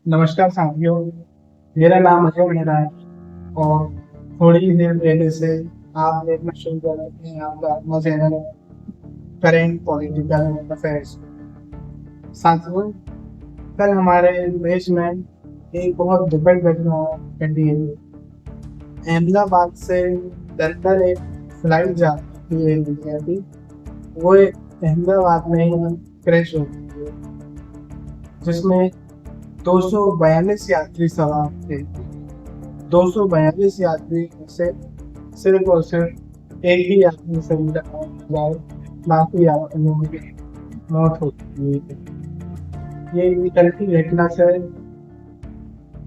नमस्कार साथियों। मेरा नाम अजय मेहरा है और थोड़ी ही देर पहले से आप देखना शुरू कर सकते हैं आपका अपना चैनल करेंट पॉलिटिकल अफेयर्स। साथियों, कल हमारे देश में एक बहुत दुखद घटना घटी है। अहमदाबाद से लंदन एक फ्लाइट जाती है इंडिया की। वो अहमदाबाद में ही क्रैश हो गई है, जिसमें 242 यात्री सवार थे। 242 यात्री में से सिर्फ और सिर्फ एक ही यात्री सही रहा जाए, बाकी यात्रियों की मौत हो चुकी है। ये कल की घटना से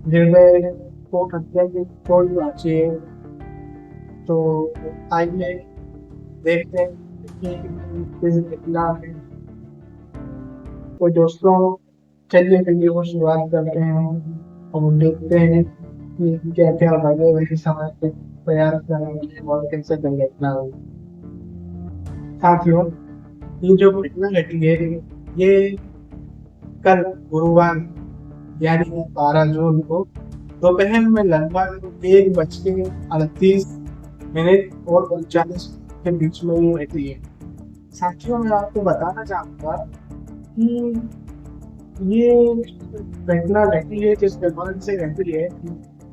हृदय को हत्या की चोट पहुंची है। तो आइए देखते हैं कि इस घटना में कोई दोस्तों, चलिए वीडियो को शुरुआत करते हैं और देखते हैं कि क्या क्या वजह वही समझ के प्रयास करेंगे और कैसे दुर्घटना हुई। साथियों, ये जो घटना घटी है, ये कल गुरुवार यानी 12 जून को दोपहर में लगभग 1:38 और 39 के बीच में ये घटी है। साथियों, मैं आपको बताना चाहूंगा कि ये घटना घटी है जिस विमान से घटी है,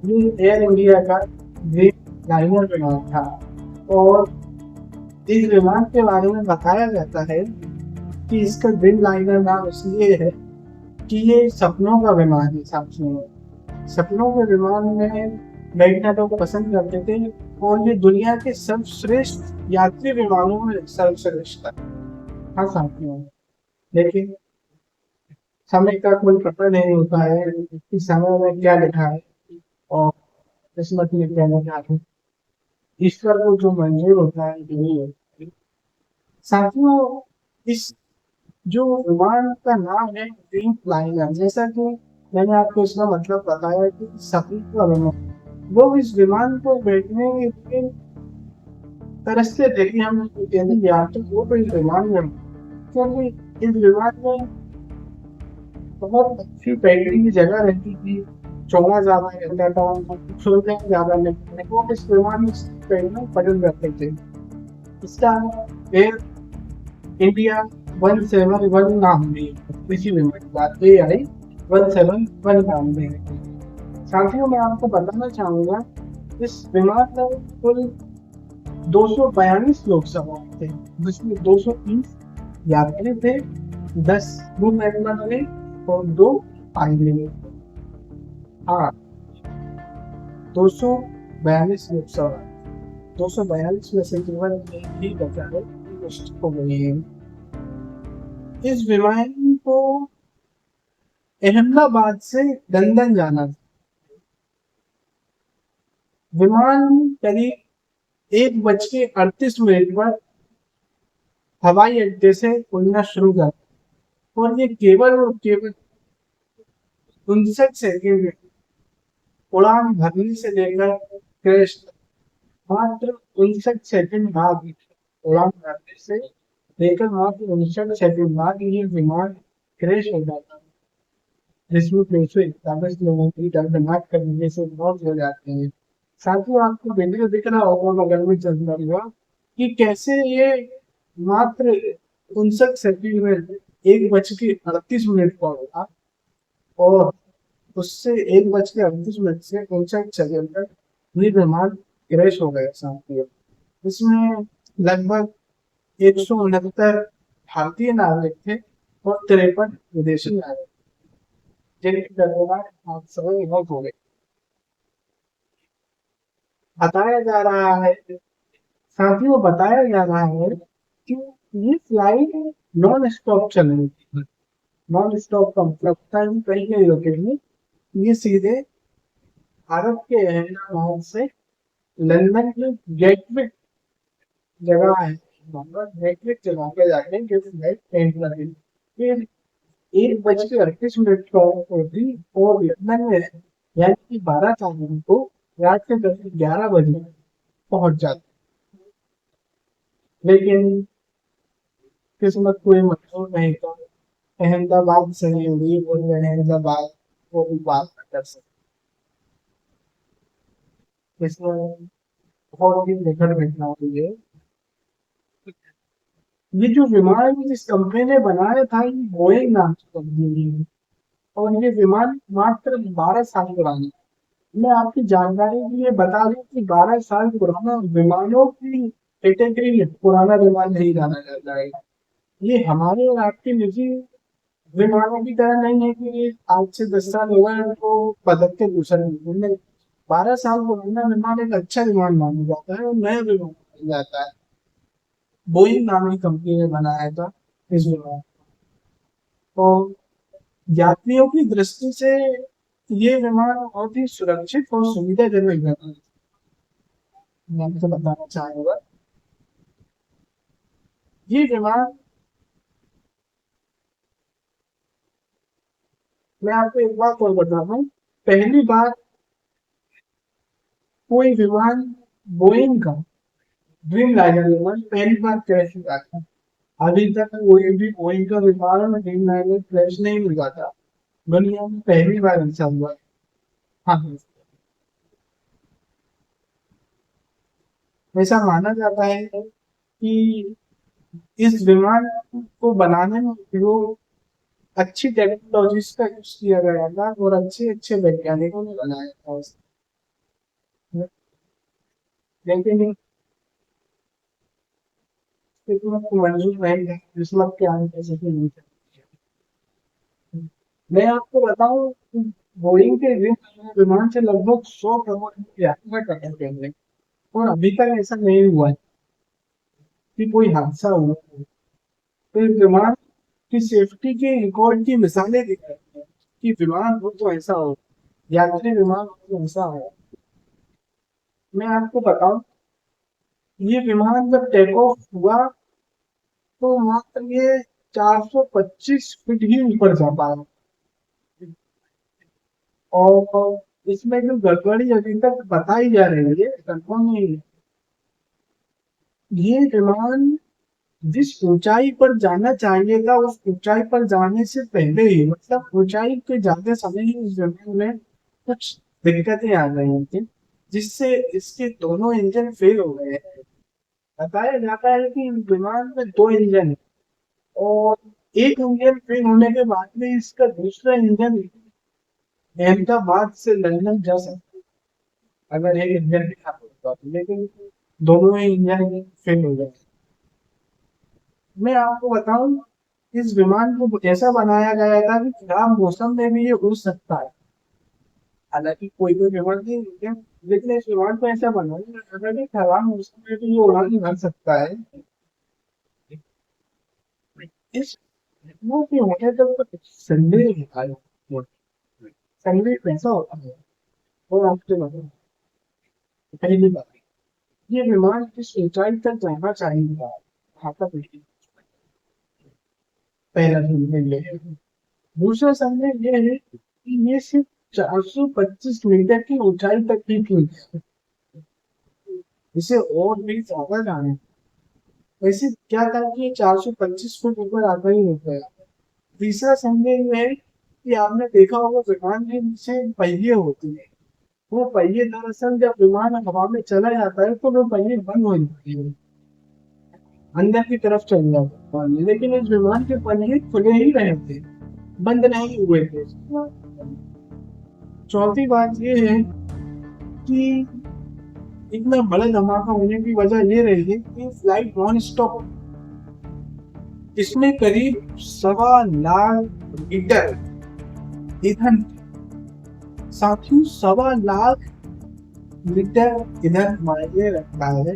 ये एयर इंडिया का ड्रीम लाइनर विमान था। और इस विमान के बारे में बताया जाता है कि इसका ड्रीम लाइनर नाम इसलिए है कि ये सपनों का विमान है। साथियों, सपनों के विमान में बैठना लोग पसंद करते थे और ये दुनिया के सर्वश्रेष्ठ यात्री विमानों में सर्वश्रेष्ठ था। हाँ साथियों, लेकिन समय का कोई पता नहीं होता है कि समय में क्या लिखा है और किस्मत में क्या लिखा है। ईश्वर को जो मंजूर होता है यही है। साथियों, इस जो विमान का नाम है ड्रीम लाइनर, जैसा कि मैंने आपको इसका मतलब बताया कि सपने का विमान, वो इस विमान को बैठने के लिए तरसते थे कि हम यदि यात्री हो तो इस विमान में, क्योंकि इस विमान में बहुत अच्छी बैठने की जगह रहती थी, चौड़ा ज्यादा रहता था, सुविधाएं ज्यादा लगती थी, वो इस विमान में बैठना पसंद करते थे। इसका एयर इंडिया 171 नाम भी है। इसी विमान की बात ये आई 171 नाम भी है। साथियों, मैं आपको बताना चाहूंगा इस विमान में कुल 242 लोग सवार थे, जिसमें 230 यात्री थे, 10 क्रू मेंबर थे और 2 पायलट थे। हाँ, 242 लोग सवार। 242 में से केवल एक ही बचा है, नष्ट हो गई है। इस विमान को अहमदाबाद से लंदन जाना था। विमान करीब 1:38 पर हवाई अड्डे से उड़ना शुरू कर, और ये केवल और केवल 59 सेकेंड में उड़ान भरने से लेकर क्रैश तक, मात्र 59 सेकेंड बाद, उड़ान भरने से लेकर मात्र 59 सेकेंड बाद ये विमान क्रैश हो जाता है, जिसमें 241 लोगों की दर्दनाक तरीके से मौत हो जाती है। साथ ही आपको वीडियो दिख रहा होगा बगल में चल रहा होगा कि कैसे ये मात्र 59 सेकेंड में 1:38 पर होगा और उससे 1:38 से 59 सेकेंड तक ये विमान क्रैश हो गया। साथियों, इसमें लगभग 169 भारतीय नागरिक थे और 53 विदेशी नागरिक, जिनकी दर्दनाक हादसों में मौत हो गई। बताया जा रहा है, साथियों बताया जा रहा है कि ये फ्लाइट नॉन स्टॉप चल रही थी। नॉन स्टॉप का मतलब टाइम कहीं नहीं रुकेगी। ये सीधे भारत के अहमदाबाद से लंदन की गेटविक जगह है, गेटविक जगह पे जाके जो फ्लाइट लैंड करेगी। फिर 1:38 पर होगी और लंदन में यानी कि 12 तारीख को रात के करीब 11 बजे पहुंच जाती। लेकिन किस्मत कोई मंजूर नहीं था। अहमदाबाद से ही हुई, वो अहमदाबाद वो भी बात कर सकते। इसमें बहुत ही बेहतर घटना हुई है। ये जो विमान जिस कंपनी ने बनाया था ये बोइंग नाम की कंपनी है, और ये विमान मात्र 12 साल पुराना है। मैं आपकी जानकारी के लिए बता दूं कि 12 साल पुराना विमानों की कैटेगरी में पुराना विमान नहीं जाना जाता है। ये हमारे और आपके निजी विमानों की तरह नहीं है कि ये आज से 10 साल हो गए उनको बदल के दूसरा नहीं। 12 साल पुराना विमान एक अच्छा विमान माना जाता है और नया विमान माना जाता है। बोइंग नाम की कंपनी ने बनाया था इस विमान को। यात्रियों की दृष्टि से ये विमान बहुत ही सुरक्षित और सुविधाजनक विमान है। मैं आपको बताना चाहूंगा ये विमान, मैं आपको एक बात और बता दूं। पहली बार कोई विमान बोइंग का ड्रीम लाइनर विमान पहली बार क्रैश हुआ था। अभी तक कोई भी बोइंग का विमान ड्रीम लाइनर क्रैश नहीं हुआ था। दुनिया में पहली बार ऐसा हुआ। हाँ हाँ। ऐसा माना जाता है कि इस विमान को बनाने में जो अच्छी टेक्नोलॉजीज का यूज किया गया था और अच्छे अच्छे वैज्ञानिकों ने बनाया था उसे। लेकिन किस्मत को मंजूर नहीं है, किस्मत के आगे कैसे भी नहीं सकती। मैं आपको बताऊं कि बोइंग के विमान से लगभग 100 करोड़ की यात्रा कर चुके हैं और अभी तक ऐसा नहीं हुआ है कि कोई हादसा हुआ है। तो इस विमान की सेफ्टी के रिकॉर्ड की मिसालें दिख रही हैं कि विमान हो तो ऐसा हो, यात्री विमान हो तो ऐसा हो। मैं आपको बताऊं ये विमान जब टेक ऑफ हुआ तो मात्र ये 425 फीट ही ऊपर जा पाया। और इसमें जो गड़बड़ी अभी तक बताई जा रही है कंफर्म नहीं है। ये विमान जिस ऊंचाई पर जाना चाहिए था उस ऊंचाई पर जाने से पहले ही, मतलब ऊंचाई पे जाते समय ही इस विमान में कुछ दिक्कतें आ गई थी जिससे इसके दोनों इंजन फेल हो गए हैं। बताया जाता है कि इस विमान में दो इंजन है और एक इंजन फेल होने के बाद में इसका दूसरा इंजन अहमदाबाद से लंदन जा सकता है अगर एक इंजन भी खराब होता तो, लेकिन दोनों ही इंजन फेल हो गए। मैं आपको बताऊं इस विमान को ऐसा बनाया गया था कि खराब मौसम में भी ये उड़ सकता है। हालांकि कोई कोई विमान नहीं उड़ते, लेकिन इस विमान को ऐसा बनाया गया था कि खराब मौसम में भी ये उड़ान भर सकता है। इस वो के होने तक तो संदेह है। संदेह कैसा होता है वो आपसे बताओ। पहली बात, ये विमान किस ऊंचाई तक जाना चाहिए था, हाँ तक नहीं। पहला संदेह ये है। दूसरा संदेह ये है कि ये सिर्फ 425 मीटर की ऊंचाई तक ही थी, इसे और भी ज्यादा जाने। वैसे क्या था कि 425 फुट ऊपर आता ही होता है। तीसरा संदेह ये है कि आपने देखा होगा विमान के नीचे पहिए होते हैं। वो पहिए दरअसल जब विमान हवा में चला जाता है तो वो पहिए बंद हो जाते हैं, अंदर की तरफ चल जाते हैं, लेकिन इस विमान के पहिए खुले ही रहे थे, बंद नहीं हुए थे। चौथी बात ये है कि इतना बड़ा धमाका होने की वजह ये रही है कि फ्लाइट नॉन स्टॉप, इसमें करीब 1.25 लाख लीटर ईंधन, साथियों 1.25 लाख लीटर ईंधन मायने रखता है।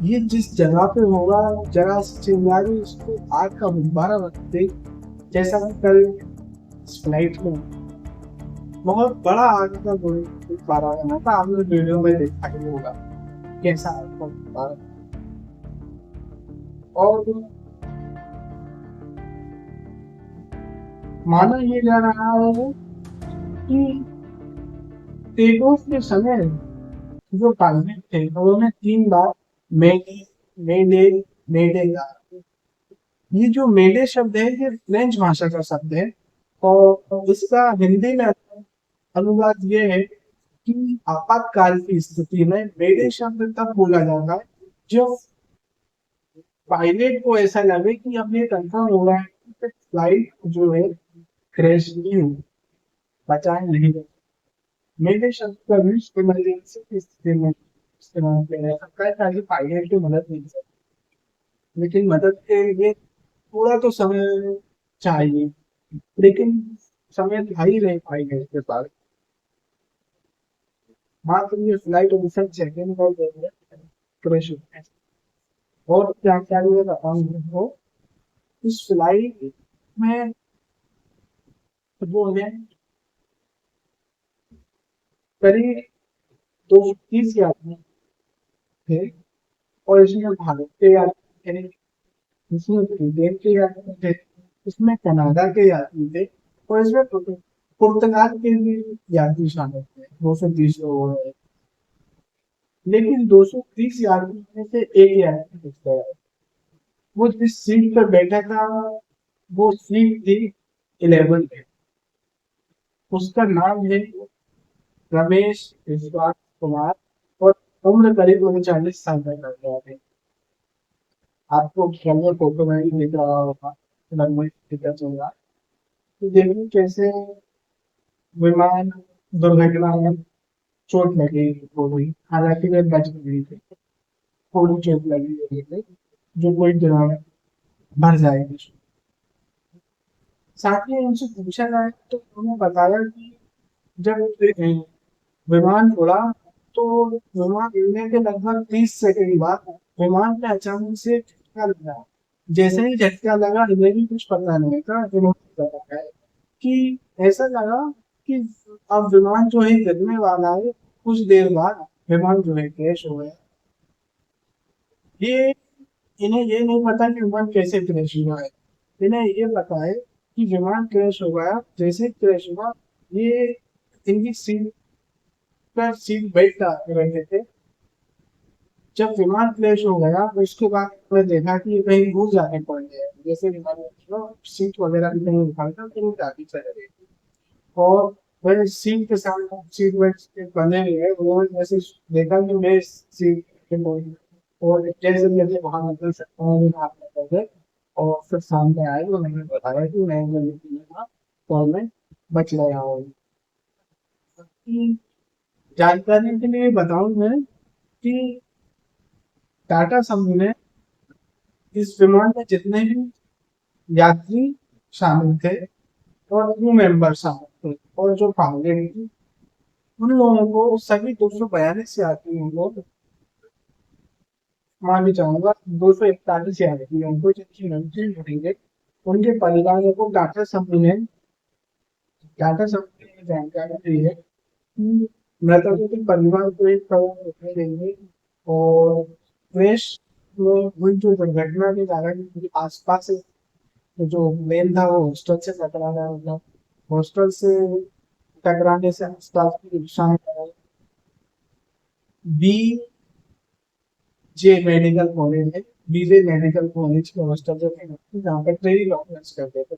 ये जिस जगह पे होगा जगह से चिंगारी उसको आग का गुब्बारा रखते, जैसा कि कल इस फ्लाइट में बहुत बड़ा आग का गुब्बारा बना था, आपने वीडियो में देखा ही होगा कैसा आग का गुब्बारा। और माना ये जा रहा है कि टेक ऑफ के समय जो पायलट थे उन्होंने 3 बार मेडे मेडे मेडे कहा। ये जो मेडे शब्द है ये फ्रेंच भाषा का शब्द है और इसका हिंदी में अनुवाद ये है कि आपातकाल की स्थिति में मेरे शब्द तब बोला जाता है जब पायलट को ऐसा लगे कि अब ये कंफर्म हो रहा है कि फ्लाइट जो है क्रैश नहीं हुई, बचाए नहीं गए। मेरे शब्द का भी इमरजेंसी की स्थिति में इस्तेमाल किया जा सकता है ताकि पायलट की मदद मिल सके, लेकिन मदद के लिए थोड़ा तो समय चाहिए, लेकिन समय था ही नहीं पायलट के पास। मात्र ये फ्लाइट ऑफिसर चेक-इन कर देंगे, क्रैश हो गया। और क्या क्या ये बताऊँ इस फ्लाइट में वो है करीब 230 यात्री थे, और इसमें भारत के यात्री थे, इसमें ब्रिटेन के यात्री थे, इसमें कनाडा के यात्री थे, और इसमें पुर्तगाल के भी यात्री शामिल थे। 230 लोग हैं, लेकिन 230 यात्री में से एक यात्री बच गया। वो जिस सीट पर बैठा था वो सीट थी 11 पे। उसका नाम है रमेश विश्वास कुमार, और उम्र करीब 39 साल तक लग गया थे। आपको कैमरे फोटो में ही दिख रहा होगा, रंगोली पता चल रहा। तो देखिए कैसे विमान दुर्घटना में चोट लगी थोड़ी, हालांकि वे बच गई थी, थोड़ी चोट लगी हुई थी जो कोई दिनों में भर जाएगी। साथ ही उनसे पूछा जाए तो उन्होंने बताया कि जब विमान उड़ा तो विमान उड़ने के लगभग 30 सेकंड बाद विमान में अचानक से झटका लगा। जैसे ही झटका लगा हमें भी कुछ पता नहीं था, इन्होंने बताया कि ऐसा लगा कि अब विमान जो है गिरने वाला है, कुछ देर बाद विमान जो है क्रैश हो गया। ये इन्हें ये नहीं पता कि विमान कैसे क्रैश हुआ है, इन्हें ये पता है कि विमान क्रैश हो गया। जैसे क्रैश हुआ ये इनकी सीट पर सीट बेल्ट रखे थे। जब विमान क्रैश हो गया तो उसके बाद मैं देखा कि ये कहीं घुस जाने पड़ गया, जैसे विमान में सीट वगैरह भी कहीं उठाता तो वो जाती चले गई। और वह सीट के साथ सीट बेल्ट के बंधे हुए उन्होंने जैसे देखा कि मैं सीट पे पहुंच, और जैसे जैसे वहां निकल सकता हूँ हाथ में करके, और फिर सामने आए तो मैंने बताया कि मैं गलती में था और मैं बच गया हूँ। जानकारी के लिए बताऊं मैं कि टाटा समूह ने इस विमान में जितने भी यात्री शामिल थे और क्रू मेंबर शामिल थे और जो पायलट थी, उन लोगों को सभी 242 यात्रियों को मान के चाहूंगा 241 यात्रियों को जिनकी मृत्यु हुई, उनके परिवारों को टाटा समूह ने जानकारी दी है कि मृतकों के परिवार को 1 करोड़ रुपए देंगे, और देश में हुई जो दुर्घटना के कारण आसपास जो मेन था वो हॉस्टल से टकराना, मतलब हॉस्टल से टकराने से आसपास के नुकसान हुआ। बी जे मेडिकल कॉलेज है, बीजे मेडिकल कॉलेज के हॉस्टल जो थे जहाँ पर ट्रेनिंग डॉक्टर्स करते थे,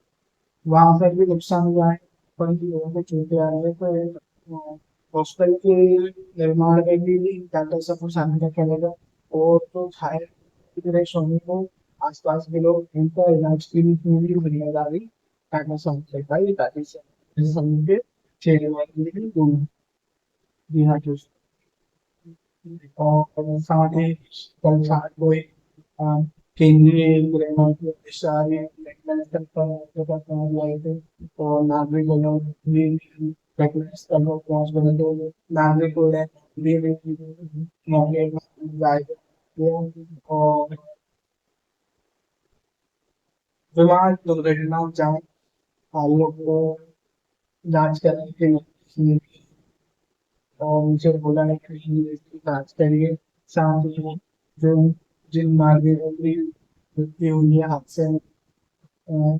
वहां पर भी नुकसान हुआ है, कई लोगों को चोटें आई है। तो हॉस्टल के निर्माण में भी टाटा सपोर्ट शामिल रखा जाएगा, और तो घायल इतने श्रमिक को आसपास के लोग इनका इलाज के लिए पूरी जिम्मेदारी टाटा समुदाय का, ये टाटा समूह के चेहरे की दोनों। जी हाँ जी। और साथ ही कल शाम को एक केंद्रीय गृह मंत्री अमित शाह ने घटनास्थल पर गए थे, और नागरिकों ने भी घटनास्थल पर पहुंच गए थे। नागरिकों ने भी मौके पर जाए और विमान दुर्घटना जांच आयोग को जांच करने के लिए, और मुझे बोला है कि इसकी जांच करिए। साथ ही जो जिन नागरिकों की मृत्यु हुई है हादसे में,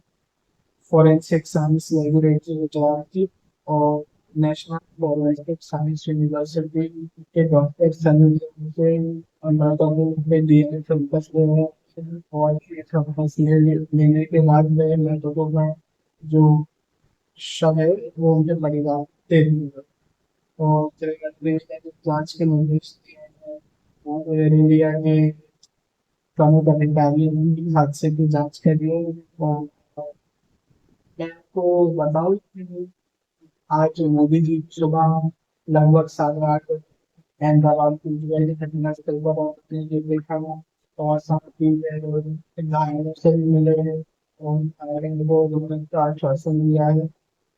फॉरेंसिक साइंस लेबोरेटरी गुजरात की और नेशनल फॉरेंसिक साइंस यूनिवर्सिटी के डॉक्टर सनी से मृतकों में डीएनए सैंपल्स ले रहे हैं, और ये सैंपल्स लेने के बाद में मृतकों का जो शव है वो मुझे लगेगा दे दूंगा। तो तेरे घर में जांच के निर्देश दिए हैं और इंडिया के प्रमुख अधिकारी हादसे की जांच कर रही है। और मैं आपको बताऊं कि आज मोदी जी सुबह लगभग 8:30 अहमदाबाद की जुएली घटना से कई बार आपने ये देखा होगा। और साथ ही घायलों से भी मिले हैं और फायरिंग को रोकने का आश्वासन दिया है।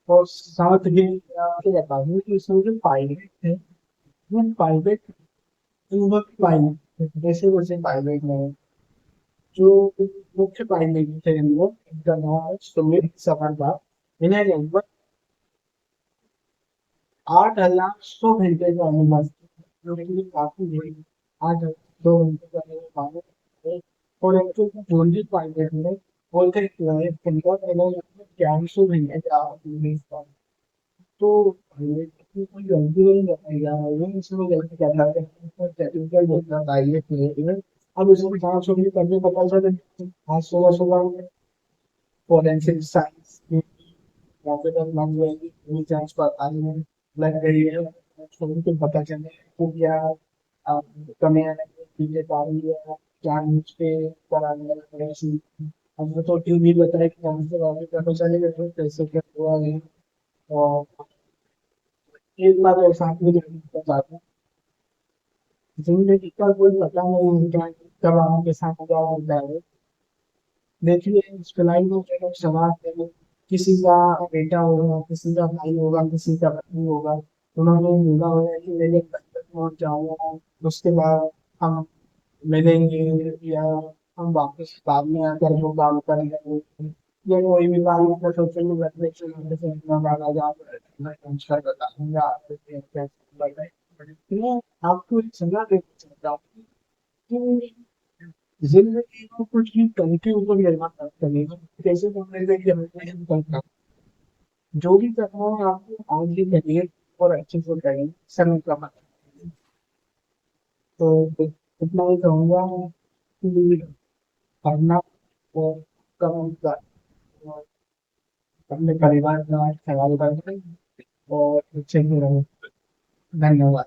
और साथ ही मैं आपको बता दूं कि इसमें जो पायलट है वो पायलट पायलट ऐसे वैसे पायलट नहीं, जो मुख्य पायलट थे वो इनका नाम है सुमित सफरवाल। इन्हें लगभग 8,100 घंटे का अनुभव है, जो कि काफी है। 8,2 घंटे का अनुभव है। और एक तो जूनियर पायलट में बोलते हैं कि उनका पहले 1,100 घंटे का अनुभव था। तो ये कि कोई गलती नहीं करने जा रहा है, इसमें गलती कर रहा है तो टेक्निकल बोलना चाहिए कि अब उसमें जांच होगी तभी पता चले। आज सुबह सुबह फोरेंसिक साइंस की कंप्यूटर लग जाएगी, पूरी जांच पड़ताल में लग गई है। सभी को पता चले कि क्या कमियां चीजें पाई है, क्या न्यूज पे कराने लगे ऐसी। हमने तो टीवी बताया कि हमसे से आगे पता चलेगा तो कैसे क्या हुआ है। और एक बात और साथ में जानना चाहता हूँ, जिंदगी का कोई पता नहीं होता है कब आपके साथ क्या होता है। देखिए इस फिलहाल में जो लोग समाज में किसी का बेटा होगा, किसी का भाई होगा, किसी का पत्नी होगा, उन्होंने बोला होगा कि मेरे घर तक पहुंच जाऊंगा, उसके बाद हम मिलेंगे या हम वापस बाद में आकर वो काम करेंगे। या कोई भी काम अपना सोचेंगे बैठने से अपना वाला जा संस्कार बताऊंगा आपको कैसे बताएं। मैं आपको एक सलाह देना चाहता हूँ कि जिंदगी को कुछ भी करके ऊपर निर्भर मत करिएगा। कैसे बोलने से कि हमें करना जो भी करना है आपको आज ही करिए और अच्छे से करिए, समय का मत। तो इतना ही कहूँगा कि पढ़ना और काम का और अपने परिवार का ख्याल रखें और अच्छे से रहें। धन्यवाद।